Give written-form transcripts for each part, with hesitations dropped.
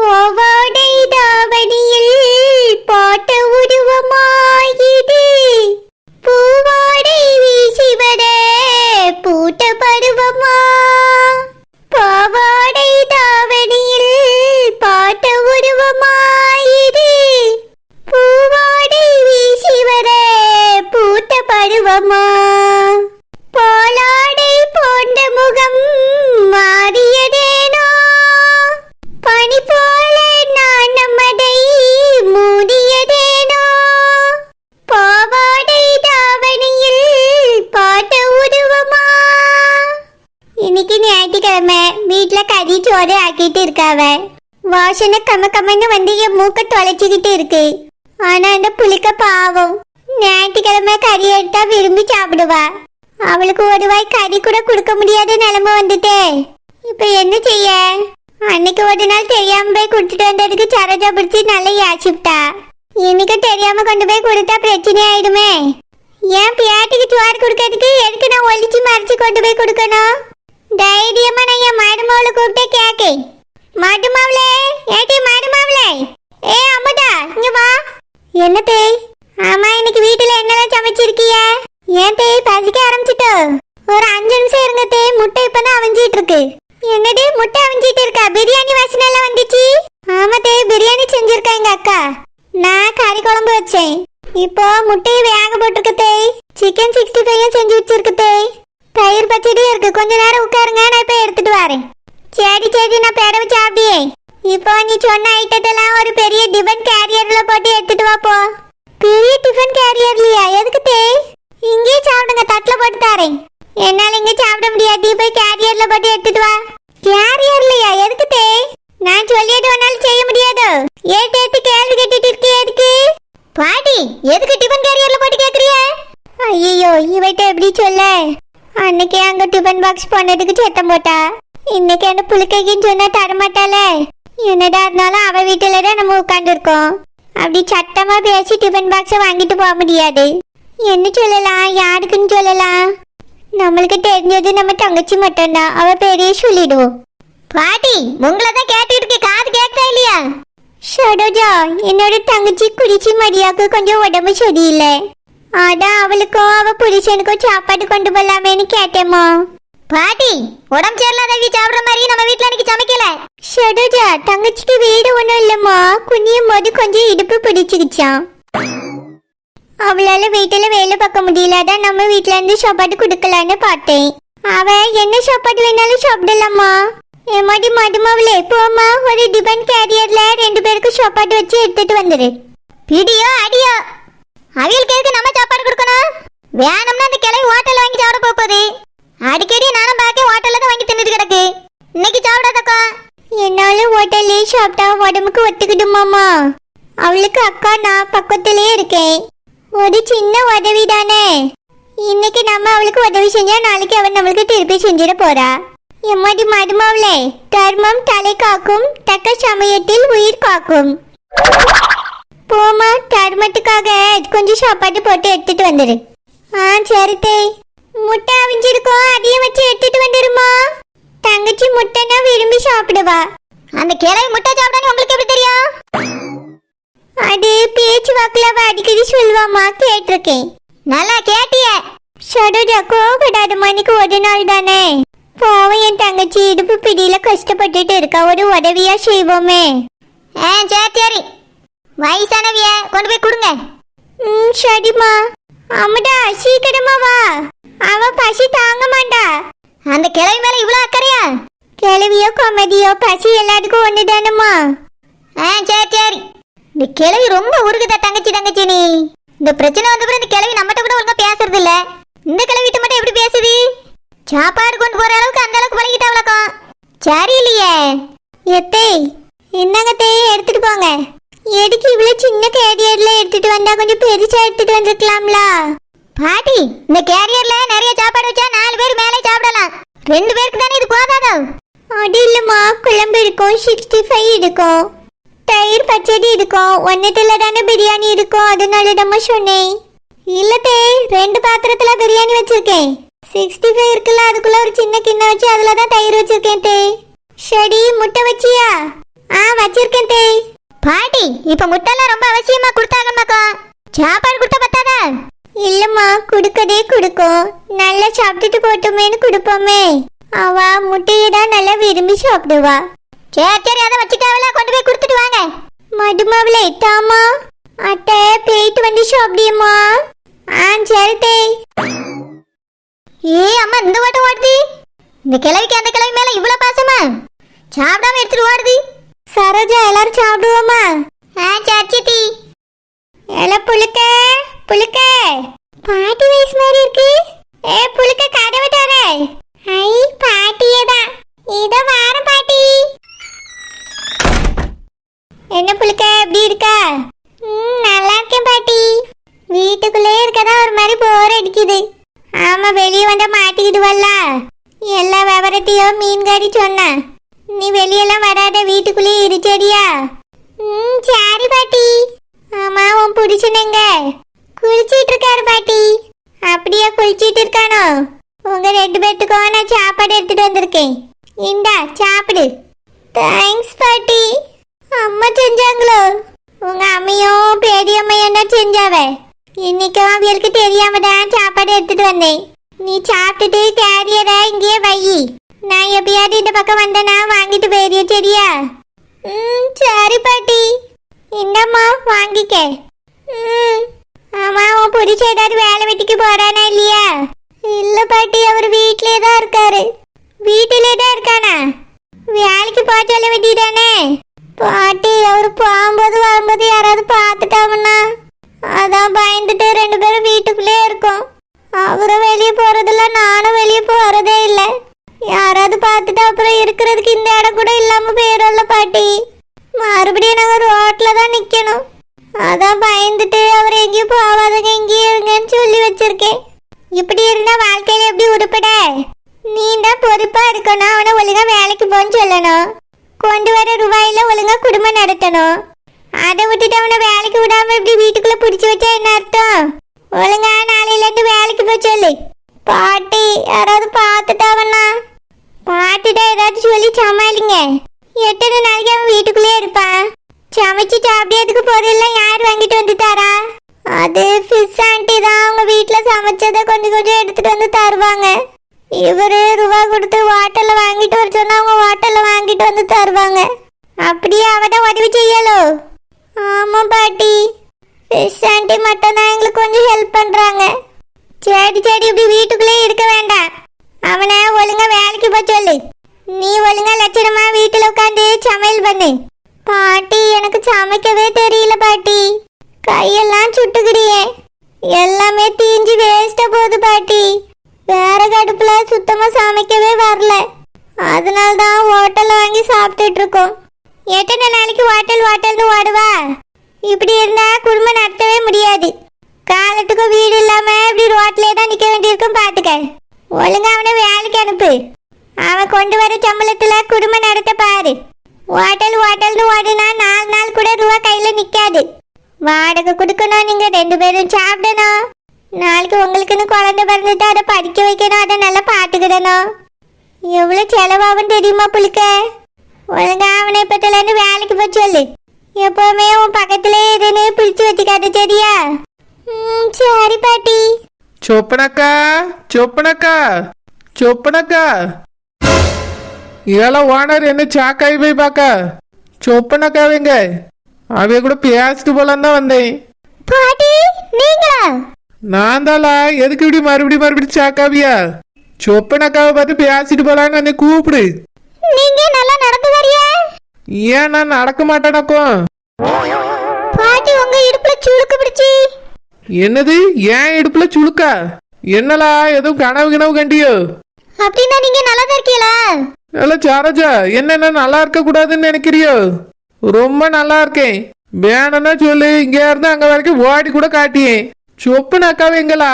பாவாடை தாவணியில் பாட்ட உருவமாயிது, பூவாடை வீசி வர பூட்ட பருவமா. பாவாடை தாவணியில் பாட்ட உருவமாயிது, பூவாடை வீசி வர பூட்ட பருவமா. பாலாடை போன்ற முகம் மாறியதேனோ, பனி போல நான் நம்மதை மூடியதேனோ. பாவாடை தாவணியில் பாட்ட உருவமா. இன்னைக்கு ஞாயிற்றுக்கிழமை, வீட்டுல கறி சோறு ஆக்கிட்டு இருக்காவ. வாசனை கம்மன்னு வந்து என் மூக்க தொலைச்சிக்கிட்டு இருக்கு. ஆனா அந்த புளிக்க பாவம் ஞாயிற்றுக்கிழமை கறி எடுத்தா விரும்பி சாப்பிடுவா. அவளுக்கு ஒரு வாய் கறி கூட கொடுக்க முடியாத நிலைமை வந்துட்டே. இப்ப என்ன செய்ய? அன்னைக்கு ஒரு நாள் தெரியாம போய் கொடுத்துட்டு வந்ததுக்கு சரோஜா பிடிச்சி நல்லா யாசிவிட்டா. இன்னைக்கு தெரியாம கொண்டு போய் கொடுத்தா பிரச்சனை ஆயிடுமே. ஏன் பியாட்டிக்கு சோறு கொடுக்கறதுக்கு எதுக்கு நான் ஒழிச்சு மறைச்சு கொண்டு போய் கொடுக்கணும்? தைரியமா நான் என் மருமவளை கூப்பிட்டே கேக்கே. மருமவளே, ஏட்டி மருமவளே, ஏ அம்முதா இங்க வா. என்ன தேய்? ஆமா, இன்னைக்கு வீட்டுல என்னெல்லாம் சமைச்சிருக்கிய? ஏன் தேய் பசிக்க ஆரம்பிச்சிட்டோ? ஒரு 5 நிமிஷம் இருங்க தேய், முட்டை இப்பதான் அவிஞ்சிட்டு இருக்கு. என்னடி முட்டை அவிஞ்சிட்டு இருக்கா? பிரியாணி வாசனை எல்லாம் வந்துச்சு. ஆமா தேய், பிரியாணி செஞ்சிருக்கா எங்க அக்கா. நான் கறி குழம்பு வச்சேன். இப்போ முட்டையை வேக போட்டிருக்கு தேய். சிக்கன் 65 செஞ்சு வச்சிருக்கு தேய். தயிர் பச்சடியும் இருக்கு. கொஞ்ச நேரம் உட்காருங்க, நான் இப்ப எடுத்துட்டு வரேன். சரி நான் பேட வச்சு சாப்பிடியே. இப்போ நீ சொன்ன ஐட்டத்தெல்லாம் ஒரு பெரிய டிஃபன் கேரியர்ல போட்டு எடுத்துட்டு வா போ. பெரிய டிஃபன் கேரியர்லையா? எதுக்கு தேய்? இங்கே சாப்பிடுங்க, தட்டுல போட்டு தாரேன். என்னால இங்க சாப்பிட முடியாது, போய் கேரியர்ல போட்டு எடுத்துட்டு வா. கேரியர்லையா? எதுக்கு தேய்? நான் சொல்லிட்டு ஒன்னாலும் செய்ய முடியாது. ஏத்து கேள்வி கேட்டுட்டு இருக்கே எதுக்கு? பாட்டி, எதுக்கு டிஃபன் கேரியர்ல போட்டு கேக்குறிய? ஐயோ, இவட்ட எப்படி சொல்ல? அன்னைக்கு அங்க டிஃபன் பாக்ஸ் போனதுக்கு சத்தம் போட்டா. இன்னைக்கு அந்த புளிக்கைக்குன்னு சொன்னா தரமாட்டால. என்னடா இருந்தாலும் அவ வீட்டுல தான் நம்ம உட்கார்ந்து இருக்கோம். அப்படி சத்தமா பேசி டிஃபன் பாக்ஸை வாங்கிட்டு போக முடியாது. என்ன சொல்லலாம்? யாருக்குன்னு சொல்லலாம்? நம்மளுக்கு தெரிஞ்சது நம்ம தங்கச்சி மட்டும்தான். அவ பேரையே சொல்லிடுவோம். பாட்டி, உங்களை தான் கேட்டுட்டு இருக்கு, காது கேட்கா இல்லையா? சரோஜா, என்னோட தங்கச்சி குடிச்சி மரியாக்கு கொஞ்சம் உடம்பு சரியில்லை. அதான் அவளுக்கும் அவ புருஷனுக்கும் சாப்பாடு கொண்டு போலாமேன்னு கேட்டேம்மா. பாட்டி, உடம்பு சரியில்லாதவி சாப்பிடுற மாதிரி நம்ம வீட்டுல இன்னைக்கு சமைக்கல. சரோஜா, தங்கச்சிக்கு வீடு ஒண்ணும் இல்லம்மா. குனியும் போது கொஞ்சம் இடுப்பு பிடிச்சுக்கிச்சான். அவளால வீட்டுல வேலை பார்க்க முடியல. அதான் நம்ம வீட்டுல இருந்து சாப்பாடு கொடுக்கலான்னு பார்த்தேன். அவ என்ன சாப்பாடு வேணாலும் சாப்பிடலாமா. எம்மாடி மடுமாவிலே போமா, ஒரு டிஃபன் கேரியர்ல 2 பேருக்கு சாப்பாடு வச்சு எடுத்துட்டு வந்துரு. பிடியோ அடியோ, அவியலுக்கு எதுக்கு நம்ம சாப்பாடு கொடுக்கணும்? வேணும்னா அந்த கிளவி ஹோட்டல்ல வாங்கி சாப்பிட போகுது. அடிக்கடி நானும் பார்க்க ஹோட்டல்ல தான் வாங்கி தின்னுட்டு கிடக்கு. இன்னைக்கு சாப்பிடாதக்கா. என்னால ஹோட்டல்லே சாப்பிட்டா உடம்புக்கு ஒத்துக்கிடுமாமா. அவளுக்கு அக்கா நான் பக்கத்திலே இருக்கேன். ஒரு சின்ன உதவி தானே. இன்னைக்கு நம்ம அவளுக்கு உதவி செஞ்சா நாளைக்கு அவன் நம்மளுக்கு திருப்பி செஞ்சிட போறா. எம்மாடி மருமவளே, தர்மம் தலை காக்கும், தக்க சமயத்தில் உயிர் காக்கும். போமா, தர்மத்துக்காக கொஞ்சம் சாப்பாடு போட்டு எடுத்துட்டு வந்துரு. சரி தேய். முட்டை அவிஞ்சிருக்கோம், அதையும் வச்சு எடுத்துட்டு வந்துருமா. தங்கச்சி முட்டைனா விரும்பி சாப்பிடுவா. அந்த கிளவி முட்டை சாப்பிடான்னு உங்களுக்கு எப்படி தெரியும்? அது பேச்சு வாக்குல அடிக்கடி சொல்லுவாமா, கேட்டிருக்கேன். நல்லா கேட்டிய. சரோஜா, கோபப்படாதம்மா, இன்னைக்கு ஒரு நாள் தானே. போவோம், என் தங்கச்சி இடுப்பு பிடியில கஷ்டப்பட்டுட்டு இருக்கா. ஒரு உதவியா செய்வோமே. சரி, வயசானவிய கொண்டு போய் கொடுங்க. சரிம்மா. அம்முடா, சீக்கிரமா வா. அவ பசி தாங்க மாட்டா. அந்த கிழவி மேல இவ்வளவு அக்கறையா? கிழவியோ கொமதியோ பசி எல்லாருக்கும் ஒண்ணுதானம்மா. சரி. இந்த கிழவி ரொம்ப உருகுதா தங்கச்சி நீ. இந்த பிரச்சனை வந்தப்பறம் இந்த கிழவி நம்மகிட்ட கூட ஒழுங்கா பேசுறது இல்ல. இந்த கிழவிட்ட மட்டும் எப்படி பேசுது? சாப்பாடு கொண்டு போற அளவுக்கு அந்த அளவுக்கு பழகிட்டா அவளக்கம். சரி இல்லையே. எத்தே, என்னங்க தேய், எடுத்துட்டு போங்க. எதுக்கு இவ்வளவு சின்ன கேரியர்ல எடுத்துட்டு வந்தா? கொஞ்சம் பெருசா எடுத்துட்டு வந்திருக்கலாம்ல. பாட்டி, இந்த கேரியர்ல நிறைய சாப்பாடு வச்சா 4 பேர் மேலே சாப்பிடலாம். 2 பேருக்கு தானே இது போதாதோ? அது இல்லம்மா, குழம்பு இருக்கும், 65 இருக்கும், தயிர் பச்சடி இருக்கும், ஒன்னத்துல தானே பிரியாணி இருக்கும். அதனால நம்ம சொன்னேன். இல்லத்தே, 2 பாத்திரத்துல பிரியாணி வச்சிருக்கேன். 65 இருக்குல்ல, அதுக்குள்ள ஒரு சின்ன கிண்ணம் வச்சு அதுல தான் தயிர் வச்சிருக்கேன் தே. சரி, முட்டை வச்சியா? வச்சிருக்கேன் தேய். பாட்டி இப்ப முட்டைலாம் ரொம்ப அவசியமா கொடுத்தாங்கம்மாக்கா. சாப்பாடு கொடுத்தா பத்தாதா? இல்லம்மா, குடுக்கதே குடுக்கும். நல்லா சாப்பிட்டுட்டு போட்டுமேனு கொடுப்போமே. அவ முட்டையை தான் நல்லா விரும்பி சாப்பிடுவா. சரி சரி, அதை வச்சுட்டாவில கொண்டு போய் கொடுத்துட்டு வாங்க. மதுமாவில எட்டாமா அட்டை போயிட்டு வந்து சாப்பிடியம்மா. சரி தேய். அம்மா இந்த ஓட்டம் ஓடுது. இந்த கிழவிக்கு அந்த கிழவி மேல இவ்வளவு பாசமா? சாப்பிடாம எடுத்துட்டு ஓடுது. சரோஜா எல்லாரும் சாப்பிடுவோமா? சரி. எல புழுக்க புழுக்க, பாட்டி வயசு மாதிரி இருக்கு. புழுக்க கதை விட்டாரே. பாட்டியே தான். இதோ வார பாட்டி. என்ன புழுக்க எப்படி இருக்கா? நல்லா இருக்கேன் பாட்டி. வீட்டுக்குள்ளே இருக்கதா ஒரு மாதிரி போர் அடிக்குது. ஆமா, வெளியே வந்தா மாட்டிக்கிடுவல்ல. எல்லா விவரத்தையும் மீன்காரி சொன்ன. நீ வெளியெல்லாம் வராத, வீட்டுக்குள்ளேயே இருச்சடியா? சரி பாட்டி. ஆமா, உன் புடிச்சனுங்க குளிச்சிட்டு இருக்காரு பாட்டி. அப்படியே குளிச்சிட்டு இருக்கானோ? உங்க 2 பேத்துக்கும் நான் சாப்பாடு எடுத்துட்டு வந்திருக்கேன். இந்தா சாப்பிடு. தேங்க்ஸ் பாட்டி. அம்மா செஞ்சாங்களோ? உங்க அம்மையும் பெரியம்மையும் தான் செஞ்சாவே. இன்னைக்கும் அவங்களுக்கு தெரியாம தான் சாப்பாடு எடுத்துட்டு வந்தேன். நீ சாப்பிட்டுட்டு கேரியரை இங்கேயே வை. நான் எப்பயாவது இந்த பக்கம் வந்தேன்னா வாங்கிட்டு போயிரு, சரியா? சரி பாட்டி. இந்தம்மா வாங்கிக்க. ஆமா, உன் புடிச்ச ஏதாவது வேலை வெட்டிக்கு போறானா இல்லையா? இல்ல பாட்டி, அவர் வீட்டிலே தான் இருக்காரு. வீட்டிலே தான் இருக்கானா? வேலைக்கு போக சொல்ல வேண்டியதானே பாட்டி. அவர் போகும்போது வரும்போது யாராவது பார்த்துட்டாங்கன்னா அதான் பயந்துட்டு 2 பேரும் வீட்டுக்குள்ளே இருக்கோம். அவரும் வெளியே போறதில்ல, நானும் வெளியே போறதே இல்லை. யாராவது பார்த்துட்டு அப்புறம் இருக்கிறதுக்கு இந்த இடம் கூட இல்லாம போயிடும்ல பாட்டி. மறுபடியும் நாங்கள் ரோட்ல தான் நிக்கணும். அதான் பயந்துட்டு அவர் எங்கேயும் போவாதங்க, இங்கேயும் இருங்கன்னு சொல்லி வச்சிருக்கேன். இப்படி இருந்தா வாழ்க்கையில எப்படி உருப்பட? நீ தான் பொறுப்பா இருக்கணும். அவனை ஒழுங்கா வேலைக்கு போன்னு சொல்லணும். கொண்டு வர ரூபாயில ஒழுங்கா குடும்பம் நடத்தணும். அதை விட்டுட்டு அவனை வேலைக்கு விடாம இப்படி வீட்டுக்குள்ள பிடிச்சி வச்சா என்ன அர்த்தம்? ஒழுங்கா நாளையில இருந்து வேலைக்கு போய் சொல்லு பாட்டி. யாராவது பார்த்துட்டாவண்ணா பாட்டிட்ட ஏதாச்சும் சொல்லி சமாளிங்க. எத்தனை நாளைக்கு அவன் வீட்டுக்குள்ளேயே இருப்பான்? சமைச்சு சாப்பிட்டதுக்கு பொருள்லாம் யார் வாங்கிட்டு வந்து தரா? அது ஃபிஷ் ஆண்டி தான். அவங்க வீட்டில் சமைச்சதை கொஞ்சம் கொஞ்சம் எடுத்துட்டு வந்து தருவாங்க. இவரு ரூபா கொடுத்து ஹோட்டல்ல வாங்கிட்டு வர சொன்னா அவங்க ஹோட்டல்ல வாங்கிட்டு வந்து தருவாங்க. அப்படியே அவதான் உதவி செய்யலோ? ஆமா பாட்டி. ஃபிஷ் ஆண்டி மட்டும் தான் எங்களுக்கு கொஞ்சம் ஹெல்ப் பண்றாங்க. சரி சரி, இப்படி வீட்டுக்குள்ளே இருக்க வேண்டாம். அவனை ஒழுங்கா வேலைக்கு போய் சொல்லு. நீ ஒழுங்கா லட்சணமா வீட்டுல உட்காந்து சமையல் பண்ணு. பாட்டி எனக்கு சமைக்கவே தெரியல பாட்டி. கையெல்லாம் சுட்டுக்கிறியே. எல்லாமே தீஞ்சு வேஸ்டா போகுது பாட்டி. வேற கடுப்புல சுத்தமா சமைக்கவே வரல. அதனால்தான் ஹோட்டல்ல வாங்கி சாப்பிட்டுட்டு இருக்கோம். எத்தனை நாளைக்கு ஹோட்டல்னு ஓடுவா? இப்படி இருந்தா குடும்பம் நடத்தவே முடியாது. காலத்துக்கும் வீடு இல்லாம இப்படி ரோட்லயே தான் நிக்க வேண்டியிருக்கும். பாத்துக்க, ஒழுங்கா அவனை வேலைக்கு அனுப்பு. அவன் கொண்டு வர சம்பளத்துல குடும்பம் நடத்த பாரு. ஹோட்டல்னு ஓடுனா 4 நாள் கூட ரூபா கையில நிக்காது. வாடகை கொடுக்கணும், நீங்க 2 பேரும் சாப்பிடணும். நாளைக்கு உங்களுக்குன்னு குழந்தை பிறந்துட்டு அதை படிக்க வைக்கணும், அதை நல்லா பாத்துக்கிடணும். எவ்வளவு செலவாகும் தெரியுமா புழுக்க? ஒழுங்கா அவனை இப்பத்துல இருந்து வேலைக்கு போய் சொல்லு. எப்பவுமே உன் பக்கத்திலே இதுன்னு பிடிச்சு வச்சுக்காது, சரியா? சரி பாட்டி. சொப்பனக்கா சொப்பனக்கா சொப்பனக்கா, ஏழை ஓனர் என்ன சாக்காய் போய் பார்க்க. சொப்பனக்காவேங்க அவைய கூட பேசிட்டு போலாம் தான் வந்தேன். பாட்டி நீங்களா? நான் தாளா. எதுக்கு இப்படி மறுபடியும் சாக்காவியா? சொப்பனக்காவை பார்த்து பேசிட்டு போலான்னு வந்து கூப்பிடு. நீங்க நல்லா நடந்து வரியா? ஏன் நான் நடக்க மாட்டேனக்கும்? பாட்டி உங்க இடுப்புல சுளுக்கு பிடிச்சி. என்னது? ஏன் இடுப்புல சுளுக்கா? என்னலா எதுவும் கனவு கண்டியோ? அப்படின்னா நீங்க நல்லா தான் இருக்கீங்களா? இல்ல சரோஜா, என்ன நல்லா இருக்க கூடாதுன்னு நினைக்கிறியோ? ரொம்ப நல்லா இருக்கேன். வேணும்னா சொல்லு, இங்க இருந்து அங்க வரைக்கும் ஓடி கூட காட்டியேன். சொப்பனக்காவை எங்களா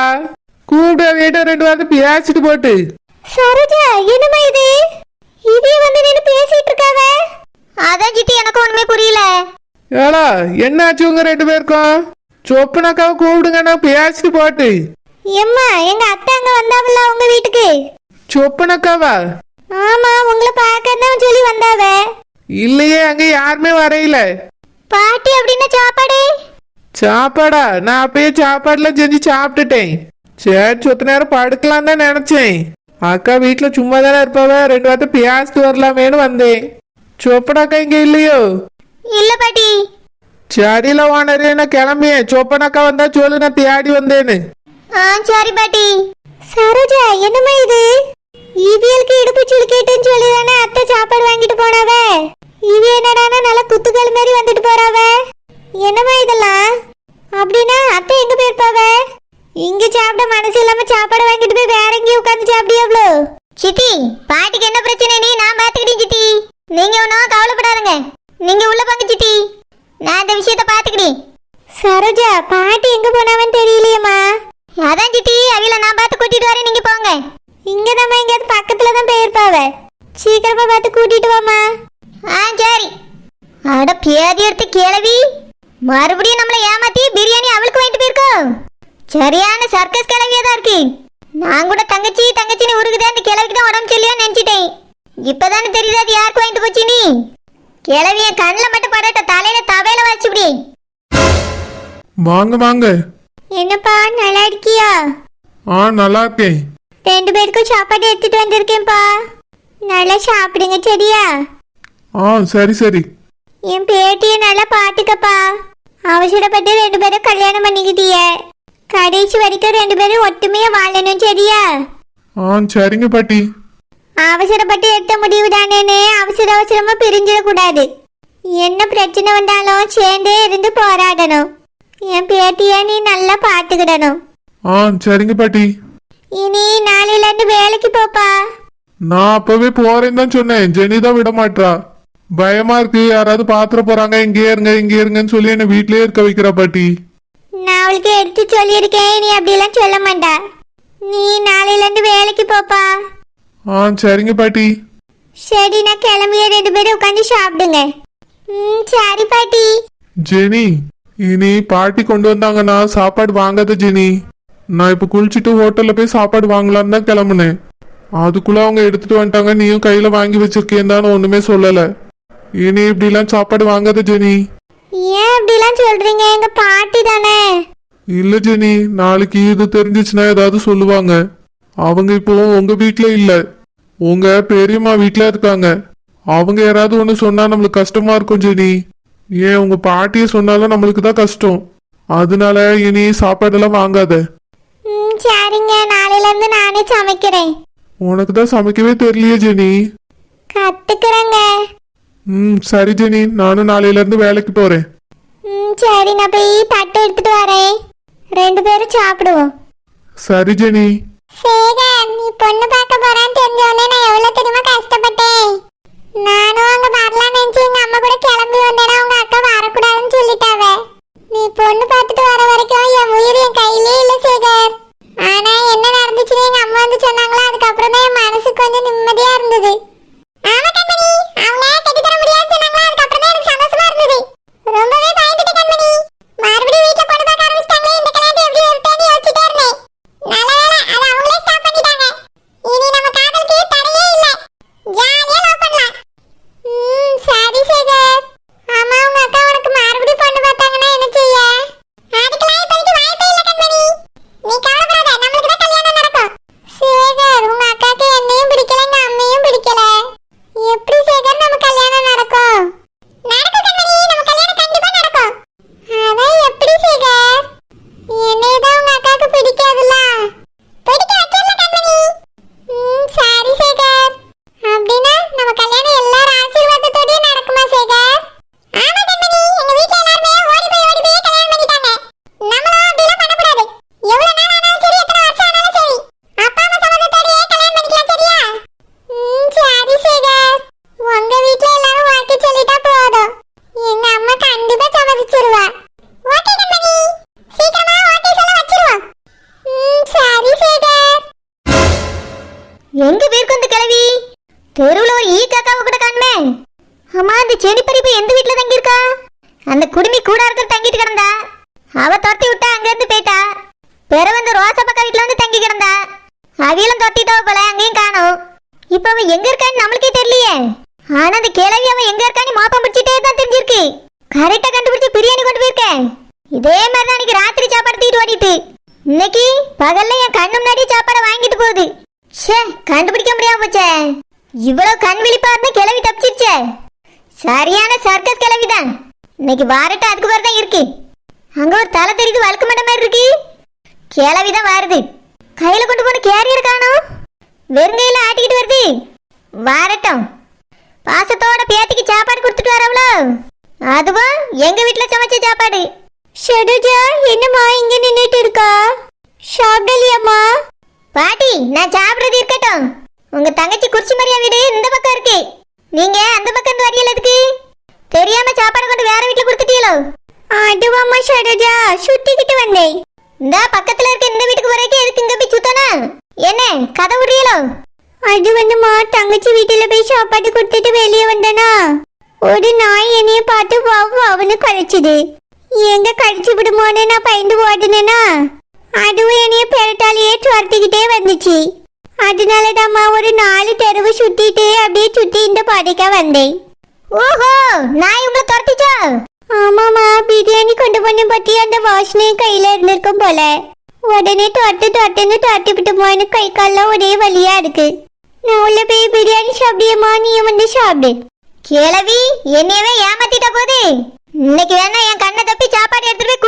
கூப்பிட வீட்டை 2 வாரத்தை பேசிட்டு போட்டு. சரோஜா என்னமா இது? இதே வந்து நின்னு பேசிட்டு இருக்காவ. அதான் ஜிட்டி எனக்கு ஒண்ணுமே புரியல. ஏலா என்னாச்சு உங்க 2 பேருக்கும்? சொப்பனக்காவை கூப்பிடுங்க, நான் பேசிட்டு போட்டு. எம்மா எங்க அத்தை அங்க வந்தாவல்ல உங்க வீட்டுக்கு. சொப்பனக்காவா? ஆமா, உங்களை பார்க்கதான் சொல்லி வந்தாவ. இல்லையே, அங்க யாருமே வரையில. பாட்டி அப்படின்னா சாப்பாடு? சாப்பாடா? நான் அப்பயே சாப்பாடுலாம் செஞ்சு சாப்பிட்டுட்டேன். சரி சொத்த நேரம் படுக்கலாம் தான் நினைச்சேன். அக்கா வீட்டுல சும்மா தானே இருப்பாவ, 2 வார்த்தை பேசிட்டு வரலாமேன்னு வந்தேன். சொப்பனாக்கா இங்க இல்லையோ? இல்ல பாட்டி. சரியில்ல ஓனரு, நான் கிளம்பியேன். சொப்பனாக்கா வந்தா சொல்லு, நான் தேடி வந்தேன்னு. சரி பாட்டி. சரோஜா, என்னம்மா இது? இவியலுக்கு இடுப்பு சுளுக்கிட்டுன்னு சொல்லி தானே அத்தை சாப்பாடு வாங்கிட்டு போனாவ. இவி என்னடானா நல்லா குத்துக்கள் மாதிரி வந்துட்டு போறாவ. என்னம்மா இதெல்லாம்? அப்படின்னா அத்தை எங்க போயிருப்பாவ? இங்க சாப்பிட மனசு இல்லாம சாப்பாடு வாங்கிட்டு போய் வேற எங்கேயும் உட்காந்து சாப்பிடியாவ்ளோ? சித்தி, பாட்டிக்கு என்ன பிரச்சனை நீ நான் பாத்துக்கிட்டேன் சித்தி. நீங்க ஒன்னும் கவலைப்படாதுங்க. நீங்க உள்ள போங்க சித்தி, நான் இந்த விஷயத்த பாத்துக்கிட்டேன். சரோஜா, பாட்டி எங்க போனாவன்னு தெரியலையேம்மா. அதான் சித்தி, அவில நான் பார்த்து கூட்டிட்டு வரேன், நீங்க போங்க. இங்கதாம்மா, எங்கேயாவது பக்கத்துல தான் போயிருப்பாவ. சீக்கிரமா பார்த்து கூட்டிட்டு வாமா. சரி. அட பேதி எடுத்து கிளவி, மறுபடியும் நம்மளை ஏமாத்தி பிரியாணி அவளுக்கு வாங்கிட்டு போயிருக்கோம். சரியான சர்க்கஸ் கிளவியா தான் இருக்கு. நான் கூட தங்கச்சி தங்கச்சின்னு உருகுதே, அந்த கிளவிக்கு தான் உடம்பு சரியா நினைச்சிட்டேன். இப்பதானே தெரியுது அது யாருக்கு வாங்கிட்டு போச்சு. நீ கிளவிய கண்ணில் மட்டும் படட்ட, தலையில தவையில வச்சுப்படி. வாங்க வாங்க. என்னப்பா, நல்லா இருக்கியா? நல்லா இருக்கேன். 2 பேருக்கும் சாப்பாடு எடுத்துட்டு வந்திருக்கேன்ப்பா, நல்லா சாப்பிடுங்க சரியா? சரி சரி. என் பேட்டியை நல்லா பாத்துக்கப்பா. அவசரப்பட்டு 2 பேரும் கல்யாணம் பண்ணிக்கிட்டிய. கடைசி வரைக்கும் 2 பேரும் ஒற்றுமையா வாழணும் சரியா? சரிங்க பாட்டி. அவசரப்பட்டு எடுத்த முடிவு தானேன்னு அவசரமா பிரிஞ்சிடக்கூடாது. என்ன பிரச்சனை வந்தாலும் சேர்ந்தே இருந்து போராடணும். என் பேட்டிய நீ நல்லா பாத்துக்கிடணும். சரிங்க பாட்டி. இனி நாளையில இருந்து வேலைக்கு போப்பா. நான் அப்பவே போறேன்னு தான் சொன்னேன். ஜெனி தான் விட மாட்டா. பயமா இருக்கு, யாராவது பாத்திர போறாங்க, இங்கே இருங்கன்னு சொல்லி என்ன வீட்லயே இருக்க வைக்கிறா பாட்டி. நான் அவளுக்கு எடுத்து சொல்லியிருக்கேன், நீ அப்படியெல்லாம் சொல்ல மாட்டா. நீ நாளையில இருந்து வேலைக்கு போப்பா. சரிங்க பாட்டி. சரி, நான் கிளம்பிய 2 பேரும் உட்காந்து சாப்பிடுங்க. சரி பாட்டி. ஜெனி, இனி பாட்டி கொண்டு வந்தாங்கன்னா சாப்பாடு வாங்காத ஜெனி. நான் இப்ப குளிச்சுட்டு ஹோட்டல்ல போய் சாப்பாடு வாங்கலான்னு தான் கிளம்புனேன். அதுக்குள்ள அவங்க எடுத்துட்டு வந்துட்டாங்க. நீயும் கையில வாங்கி வச்சிருக்கேன்னு ஒண்ணுமே சொல்லல. இனி இப்படிலாம் சாப்பாடு வாங்காத ஜெனி. ஏன் அப்படிலாம் சொல்றீங்க? எங்க பாட்டி தானே. இல்ல ஜெனி, நாளைக்கு இது தெரிஞ்சிச்சுன்னா ஏதாவது சொல்லுவாங்க. அவங்க இப்போ உங்க வீட்டுல இல்ல, உங்க பெரியம்மா வீட்டுல இருக்காங்க. அவங்க யாராவது ஒண்ணு சொன்னா நம்மளுக்கு கஷ்டமா இருக்கும் ஜெனி. ஏன் உங்க பாட்டிய சொன்னாலும் நம்மளுக்கு தான் கஷ்டம். அதனால இனி சாப்பாடெல்லாம் வாங்காத. சரிங்க, நாளையில இருந்து நானே சமைக்கிறேன். உனக்கு தான் சமைக்கவே தெரியலையே ஜெனி. கத்துக்கிறேங்க. சரி ஜெனி, நானும் நாளையில இருந்து வேலைக்கு போறேன். சரி, நான் போய் தட்டை எடுத்துட்டு வரேன். 2 பேரும் சாப்பிடுவோம். சரி ஜெனி. சேகர், நீ பொண்ணு பார்க்க போறான்னு தெரிஞ்ச உடனே நான் எவ்வளவு தெரியுமா கஷ்டப்பட்டேன். நானும் அங்க வரலாம்னு நினைச்சு எங்க அம்மா கூட கிளம்பி வந்தேன்னா உங்க அக்கா வரக்கூடாதுன்னு சொல்லிட்டாவ. நீ பொண்ணு பார்த்துட்டு வர வரைக்கும் என் உயிர் என் கையிலே இல்ல சேகர். ஆனா என்ன நடந்துச்சுன்னு எங்க அம்மா வந்து சொன்னாங்களோ, அதுக்கப்புறம் தான் என் மனசு கொஞ்சம் நிம்மதியா இருந்தது. ஆமா கண்மணி, அவங்க கட்டி தர முடியாதுன்னு சொன்னாங்களோ, அதுக்கப்புறம் தான் எனக்கு சந்தோஷமா இருந்தது. ரொம்பவே பயந்துட்டேன் கண்மணி. மறுபடியும் வீட்டுல பொண்ணு பார்க்க ஆரம்பிச்சிட்டாங்களே, இந்த கல்யாணத்தை எப்படி எடுப்பேன்னு யோசிச்சுட்டே இருந்தேன். நல்ல வேளை அதை அவங்களே ஸ்டாப் பண்ணிட்டாங்க. இனி நம்ம காதலுக்கு தடையே இல்ல, ஜாலியா லவ் பண்ணலாம். சரி சேகர். ஆமா, உங்க அக்கா உனக்கு மறுபடியும் பொண்ணு பார்த்தாங்கன்னா என்ன செய்ய? அதுக்கெல்லாம் இப்போதைக்கு வாய்ப்பே இல்ல கண்மணி. நீ கவலைப்படாத, நம்மளுக்கு தான் கல்யாணம் நடக்கும். சேகர், உங்க அக்காக்கு என்னையும் பிடிக்கல, எங்க அம்மையும் பிடிக்கல. எப்படி சேகர் நம்ம கல்யாணம் நடக்கும்? நடக்கும் கண்மணி, நம்ம கல்யாணம் கண்டிப்பா நடக்கும். அதான் எப்படி சேகர்? என்னைய தான் உங்க அக்காக்கு பிடிக்காதுல்ல? பிடிக்க வச்சிடல கண்மணி. சரி சேகர். அப்படின்னா நம்ம கல்யாணம் எல்லாரும் ஆசீர்வாதத்தோடயே நடக்குமா சேகர்? ஆமா கண்மணி, எங்க வீட்ல எல்லாருமே ஓடி போய் கல்யாணம் பண்ணிட்டாங்க. நம்மளும் அப்படிலாம் பண்ணக்கூடாது. எவ்வளவு நாள் ஆனாலும் சரி, எத்தனை வருஷம் ஆனாலும் சரி, அப்பா அம்மா சம்மதத்தோடயே கல்யாணம் பண்ணிக்கலாம் சரியா? சரி சேகர். உங்க வீட்ல எல்லாரும் ஓகே சொல்லிட்டா போதும். எங்க அம்மா கண்டிப்பா சம்மதிச்சிருவா. ஓகே கண்மணி, சீக்கிரமா ஓகே சொல்ல வச்சிருவோம். சரி சேகர். எங்க பேருக்கு வந்து கிளவி தெருவுல ஒரு ஈ காக்காவை கூட காணுமே. அம்மா, அந்த செடி பறிப்பு எந்த வீட்டுல தங்கி இருக்கா? அந்த குடுமி கூட இருக்க தங்கிட்டு கிடந்தா. அவ துரத்தி விட்டா, அங்க இருந்து போயிட்டா. பிறகு வந்து ரோசா பக்கா வீட்டுல வந்து தங்கி கிடந்தா. அவியலும் துரத்திட்டா போல, அங்கேயும் காணும். இப்ப அவன் எங்க இருக்கான்னு நம்மளுக்கே தெரியலையே. ஆனா அந்த கிளவி அவன் எங்க இருக்கா கரெக்டா கண்டுபிடிச்சு பிரியாணி கொண்டு போயிருக்கேன். இதே மாதிரி தான் இன்னைக்கு ராத்திரி சாப்பாடு தூக்கிட்டு ஓடிட்டு, இன்னைக்கு பகல்ல என் கண்ணு முன்னாடி சாப்பாடை வாங்கிட்டு போகுது. ச்சே, கண்டுபிடிக்க முடியாம போச்சே. இவ்வளவு கண் விழிப்பா இருந்தா கிளவி தப்பிச்சிருச்சே. சரியான சர்க்கஸ் கிளவிதான். இன்னைக்கு வாரட்டு அதுக்கு பேர் தான் இருக்கு. அங்க ஒரு தலை தெரியுது, வழுக்கு மண்ட மாதிரி இருக்கு. கிளவிதான் வருது. கையில கொண்டு போன கேரியர் காணோம், வெறுங்கையில ஆட்டிக்கிட்டு வருது. வாரட்டும், பாசத்தோட பேத்திக்கு சாப்பாடு கொடுத்துட்டு வரவளோ, அதுவும் எங்க வீட்டுல சமைச்ச சாப்பாடு. ஷடுஜா, என்னம்மா இங்க நின்னுட்டு இருக்கா? சாப்பிடலையாம்மா? பாட்டி, நான் சாப்பிடுறது இருக்கட்டும். உங்க தங்கச்சி குறிச்சி மரியா வீடு இந்த பக்கம் இருக்கு. நீங்க அந்த பக்கம் இருந்து வரீங்களா? எதுக்கு? தெரியாம சாப்பாடு கொண்டு வேற வீட்டுல கொடுத்துட்டீங்களோ? அதுவாம்மா ஷடுஜா, சுத்திக்கிட்டு வந்தேன். இந்த பக்கத்துல இருக்க இந்த வீட்டுக்கு வரைக்கும் எதுக்கு இங்க போய் சுத்தனா? என்ன கதை விடுறீங்களோ? அது வந்துமா, தங்கச்சி வீட்டுல போய் சாப்பாடு கொடுத்துட்டு வெளியே வந்தனா, ஒரு நாய் என்னைய பார்த்து அவனு கழிச்சுது. எங்க கழிச்சு விடுமோன்னு நான் பயந்து ஓடுனேனா, அதுவும் என்னைய பெரட்டாலேயே துரத்திக்கிட்டே வந்துச்சு. அதனாலதாம்மா ஒரு 4 தெருவு சுத்திட்டு அப்படியே சுத்தி இந்த பாதைக்கா வந்தேன். ஓஹோ, நாய் உங்களை துரத்திச்சா? ஆமாமா, பிரியாணி கொண்டு போன பத்தி அந்த வாசனையும் கையில இருந்திருக்கும் போல. உடனே துரத்து விட்டுமோன்னு கை கால்லாம் ஒரே வலியா இருக்கு. நான் உள்ள போய் பிரியாணி சாப்பிடியம்மா, நீயும் வந்து சாப்பிடு. கிளவி என்னையவே ஏமாத்திட்ட போது, இன்னைக்கு வேணா என் கண்ணை தப்பி சாப்பாடு எடுத்துட்டு போய்